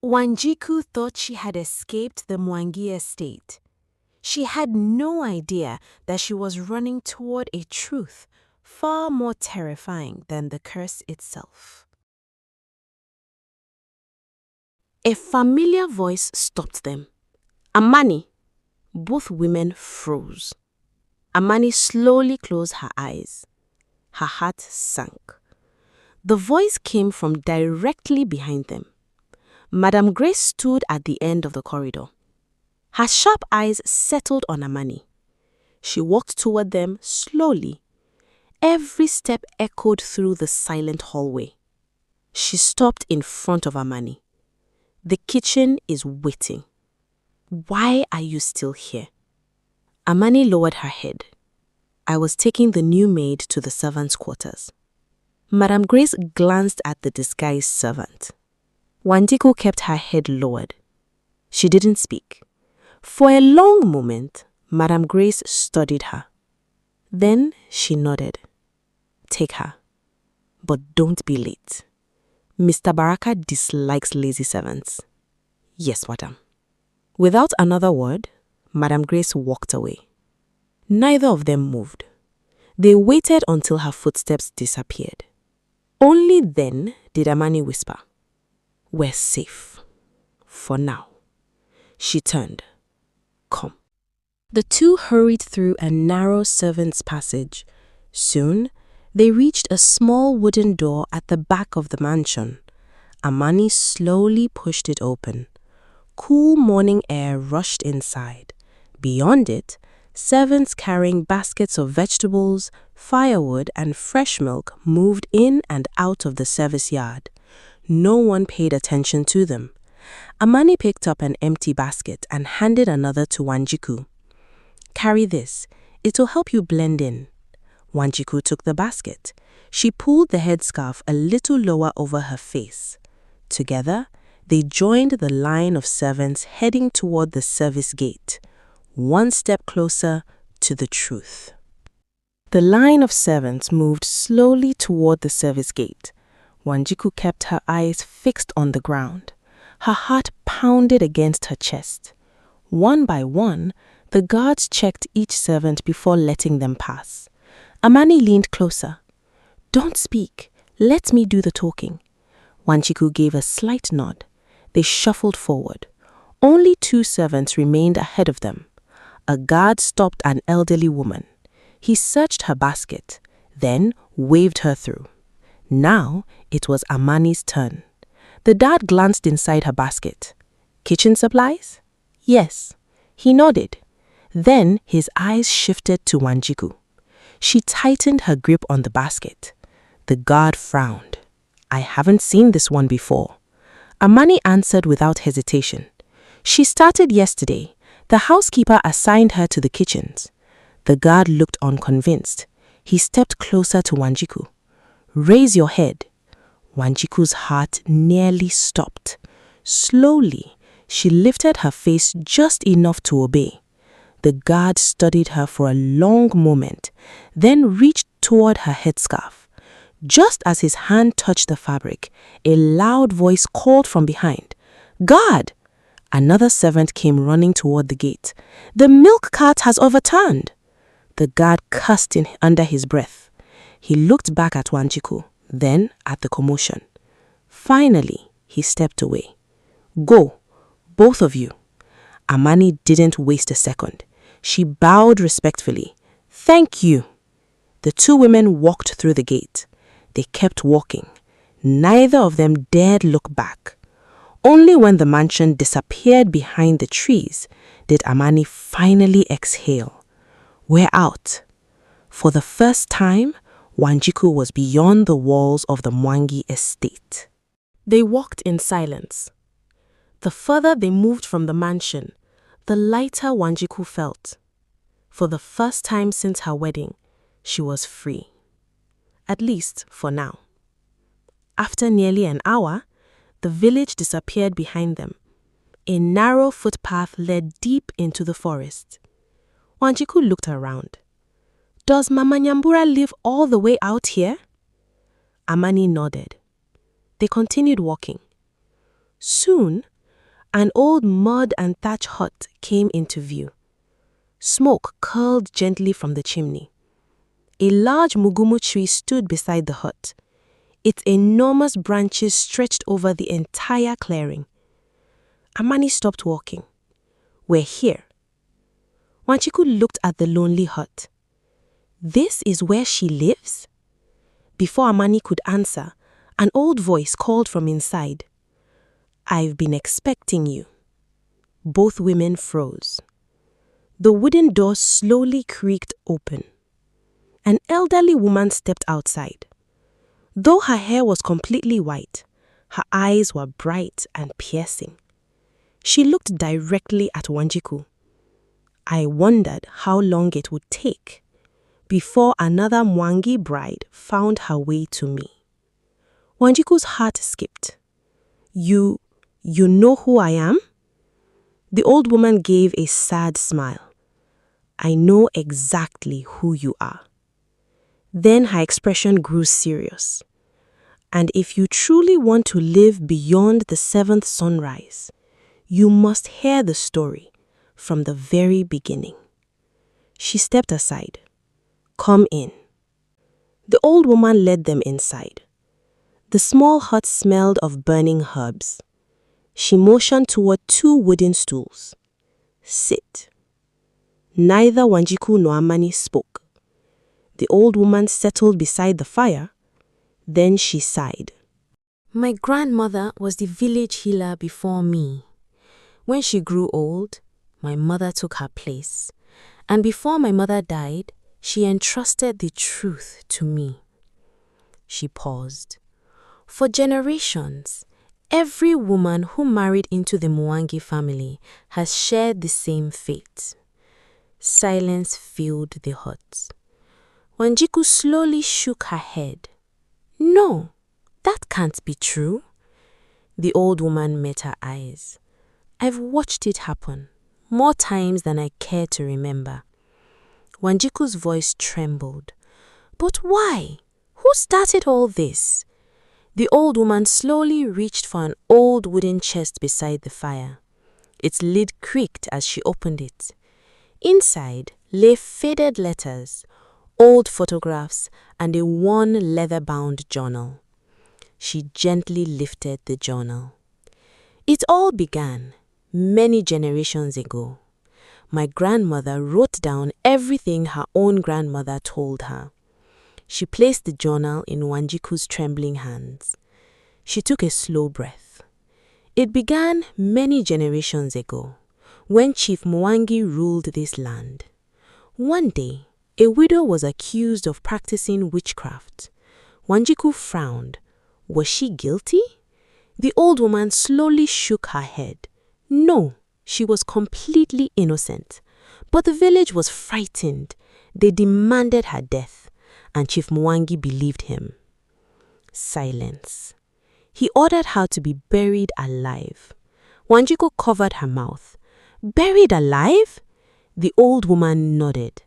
Wanjiku thought she had escaped the Mwangi estate. She had no idea that she was running toward a truth far more terrifying than the curse itself. A familiar voice stopped them. Amani! Both women froze. Amani slowly closed her eyes. Her heart sank. The voice came from directly behind them. Madame Grace stood at the end of the corridor. Her sharp eyes settled on Amani. She walked toward them slowly. Every step echoed through the silent hallway. She stopped in front of Amani. The kitchen is waiting. Why are you still here? Amani lowered her head. I was taking the new maid to the servants' quarters. Madame Grace glanced at the disguised servant. Wanjiku kept her head lowered. She didn't speak. For a long moment, Madame Grace studied her. Then she nodded. Take her. But don't be late. Mr. Baraka dislikes lazy servants. Yes, madam. Without another word, Madame Grace walked away. Neither of them moved. They waited until her footsteps disappeared. Only then did Amani whisper, We're safe. For now. She turned. Come. The two hurried through a narrow servants' passage. Soon, they reached a small wooden door at the back of the mansion. Amani slowly pushed it open. Cool morning air rushed inside. Beyond it, servants carrying baskets of vegetables, firewood, and fresh milk moved in and out of the service yard. No one paid attention to them. Amani picked up an empty basket and handed another to Wanjiku. Carry this. It'll help you blend in. Wanjiku took the basket. She pulled the headscarf a little lower over her face. Together, they joined the line of servants heading toward the service gate, one step closer to the truth. The line of servants moved slowly toward the service gate. Wanjiku kept her eyes fixed on the ground. Her heart pounded against her chest. One by one, the guards checked each servant before letting them pass. Amani leaned closer. Don't speak. Let me do the talking. Wanjiku gave a slight nod. They shuffled forward. Only two servants remained ahead of them. A guard stopped an elderly woman. He searched her basket, then waved her through. Now it was Amani's turn. The dad glanced inside her basket. Kitchen supplies? Yes. He nodded. Then his eyes shifted to Wanjiku. She tightened her grip on the basket. The guard frowned. I haven't seen this one before. Amani answered without hesitation. She started yesterday. The housekeeper assigned her to the kitchens. The guard looked unconvinced. He stepped closer to Wanjiku. Raise your head. Wanjiku's heart nearly stopped. Slowly, she lifted her face just enough to obey. The guard studied her for a long moment, then reached toward her headscarf. Just as his hand touched the fabric, a loud voice called from behind, Guard! Another servant came running toward the gate. The milk cart has overturned. The guard cursed under his breath. He looked back at Wanjiku, then at the commotion. Finally, he stepped away. Go, both of you. Amani didn't waste a second. She bowed respectfully. Thank you. The two women walked through the gate. They kept walking. Neither of them dared look back. Only when the mansion disappeared behind the trees did Amani finally exhale. We're out. For the first time, Wanjiku was beyond the walls of the Mwangi estate. They walked in silence. The further they moved from the mansion, the lighter Wanjiku felt. For the first time since her wedding, she was free. At least for now. After nearly an hour, the village disappeared behind them. A narrow footpath led deep into the forest. Wanjiku looked around. Does Mama Nyambura live all the way out here? Amani nodded. They continued walking. Soon, an old mud and thatch hut came into view. Smoke curled gently from the chimney. A large mugumu tree stood beside the hut. Its enormous branches stretched over the entire clearing. Amani stopped walking. "We're here." Wanjiku looked at the lonely hut. "This is where she lives?" Before Amani could answer, an old voice called from inside. "I've been expecting you." Both women froze. The wooden door slowly creaked open. An elderly woman stepped outside. Though her hair was completely white, her eyes were bright and piercing. She looked directly at Wanjiku. I wondered how long it would take before another Mwangi bride found her way to me. Wanjiku's heart skipped. You know who I am?" The old woman gave a sad smile. "I know exactly who you are." Then her expression grew serious. "And if you truly want to live beyond the seventh sunrise, you must hear the story from the very beginning." She stepped aside. "Come in." The old woman led them inside. The small hut smelled of burning herbs. She motioned toward 2 wooden stools. "Sit." Neither Wanjiku nor Amani spoke. The old woman settled beside the fire. Then she sighed. "My grandmother was the village healer before me. When she grew old, my mother took her place. And before my mother died, she entrusted the truth to me." She paused. "For generations, every woman who married into the Mwangi family has shared the same fate." Silence filled the hut. Wanjiku slowly shook her head. "No, that can't be true." The old woman met her eyes. "I've watched it happen, more times than I care to remember." Wanjiku's voice trembled. "But why? Who started all this?" The old woman slowly reached for an old wooden chest beside the fire. Its lid creaked as she opened it. Inside lay faded letters, old photographs, and a worn leather-bound journal. She gently lifted the journal. "It all began many generations ago. My grandmother wrote down everything her own grandmother told her." She placed the journal in Wanjiku's trembling hands. She took a slow breath. "It began many generations ago, when Chief Mwangi ruled this land. One day, a widow was accused of practicing witchcraft. Wanjiku frowned. Was she guilty? The old woman slowly shook her head. No, she was completely innocent. But the village was frightened. They demanded her death, and Chief Mwangi believed him." Silence. "He ordered her to be buried alive." Wanjiku covered her mouth. "Buried alive?" The old woman nodded.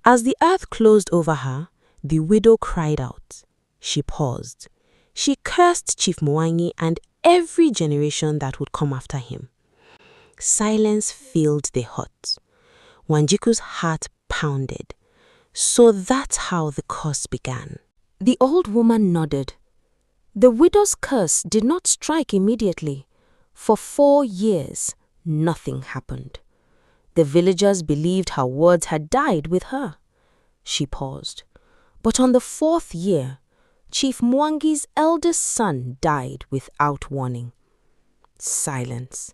As the earth closed over her, the widow cried out. She paused. She cursed Chief Mwangi and every generation that would come after him. Silence filled the hut. Wanjiku's heart pounded. So that's how the curse began. The old woman nodded. The widow's curse did not strike immediately. For 4 years, nothing happened. The villagers believed her words had died with her. She paused. But on the 4th year, Chief Mwangi's eldest son died without warning. Silence.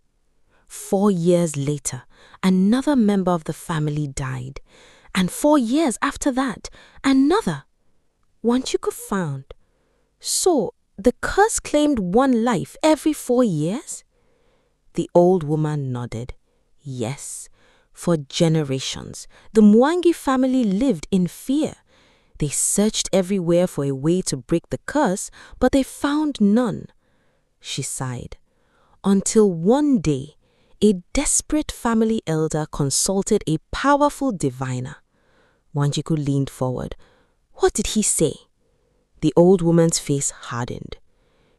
4 years later, another member of the family died. And 4 years after that, another. Wanjiku found. So, the curse claimed one life every 4 years? The old woman nodded. Yes, for generations, the Mwangi family lived in fear. They searched everywhere for a way to break the curse, but they found none. She sighed. Until one day, a desperate family elder consulted a powerful diviner. Wanjiku leaned forward. What did he say? The old woman's face hardened.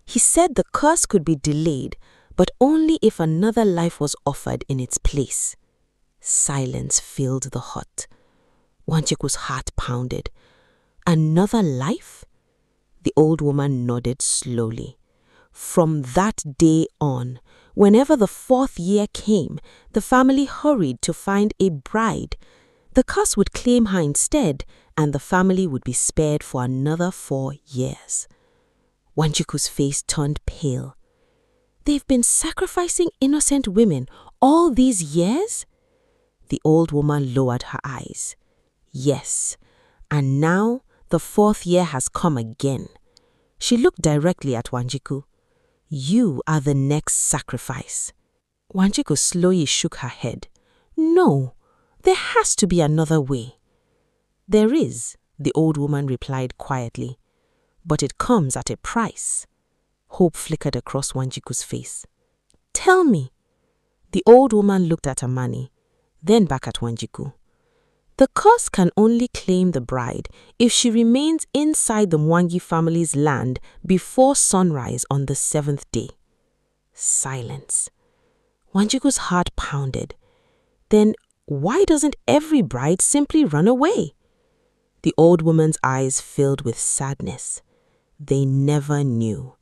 He said the curse could be delayed, but only if another life was offered in its place. Silence filled the hut. Wanjiku's heart pounded. Another life? The old woman nodded slowly. From that day on, whenever the 4th year came, the family hurried to find a bride. The curse would claim her instead, and the family would be spared for another 4 years. Wanjiku's face turned pale. They've been sacrificing innocent women all these years? The old woman lowered her eyes. Yes, and now the 4th year has come again. She looked directly at Wanjiku. You are the next sacrifice. Wanjiku slowly shook her head. No, there has to be another way. There is, the old woman replied quietly, but it comes at a price. Hope flickered across Wanjiku's face. Tell me. The old woman looked at Amani, then back at Wanjiku. The curse can only claim the bride if she remains inside the Mwangi family's land before sunrise on the 7th day. Silence. Wanjiku's heart pounded. Then why doesn't every bride simply run away? The old woman's eyes filled with sadness. They never knew.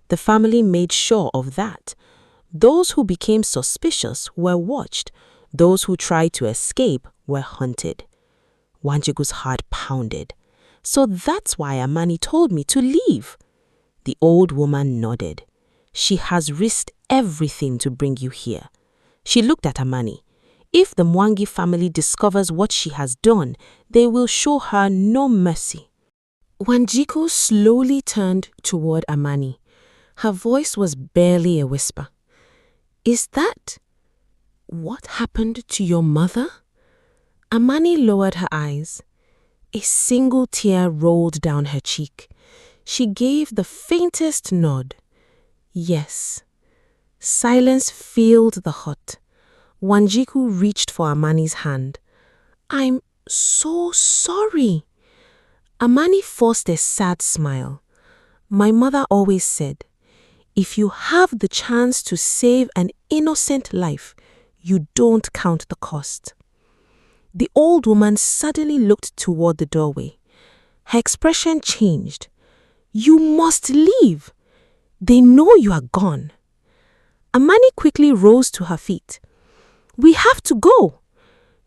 The family made sure of that. Those who became suspicious were watched. Those who tried to escape were hunted. Wanjiku's heart pounded. So that's why Amani told me to leave. The old woman nodded. She has risked everything to bring you here. She looked at Amani. If the Mwangi family discovers what she has done, they will show her no mercy. Wanjiku slowly turned toward Amani. Her voice was barely a whisper. Is that what happened to your mother? Amani lowered her eyes. A single tear rolled down her cheek. She gave the faintest nod. Yes. Silence filled the hut. Wanjiku reached for Amani's hand. I'm so sorry. Amani forced a sad smile. My mother always said, if you have the chance to save an innocent life, you don't count the cost. The old woman suddenly looked toward the doorway. Her expression changed. You must leave. They know you are gone. Amani quickly rose to her feet. We have to go.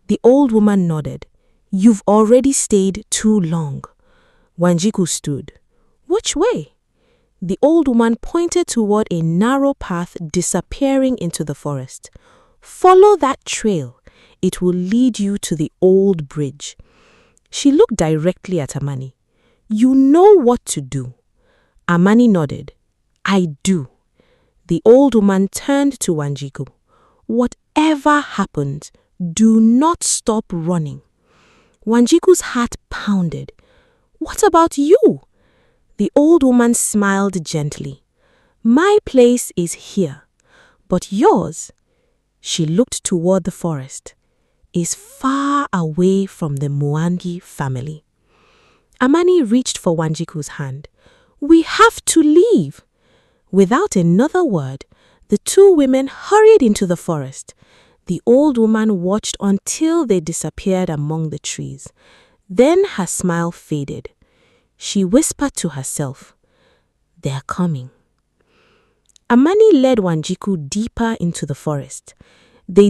The old woman nodded. You've already stayed too long. Wanjiku stood. Which way? The old woman pointed toward a narrow path disappearing into the forest. Follow that trail. It will lead you to the old bridge. She looked directly at Amani. You know what to do. Amani nodded. I do. The old woman turned to Wanjiku. Whatever happens, do not stop running. Wanjiku's heart pounded. What about you? The old woman smiled gently. My place is here, but yours, she looked toward the forest, is far away from the Mwangi family. Amani reached for Wanjiku's hand. We have to leave. Without another word, the two women hurried into the forest. The old woman watched until they disappeared among the trees. Then her smile faded. She whispered to herself, they're coming. Amani led Wanjiku deeper into the forest. They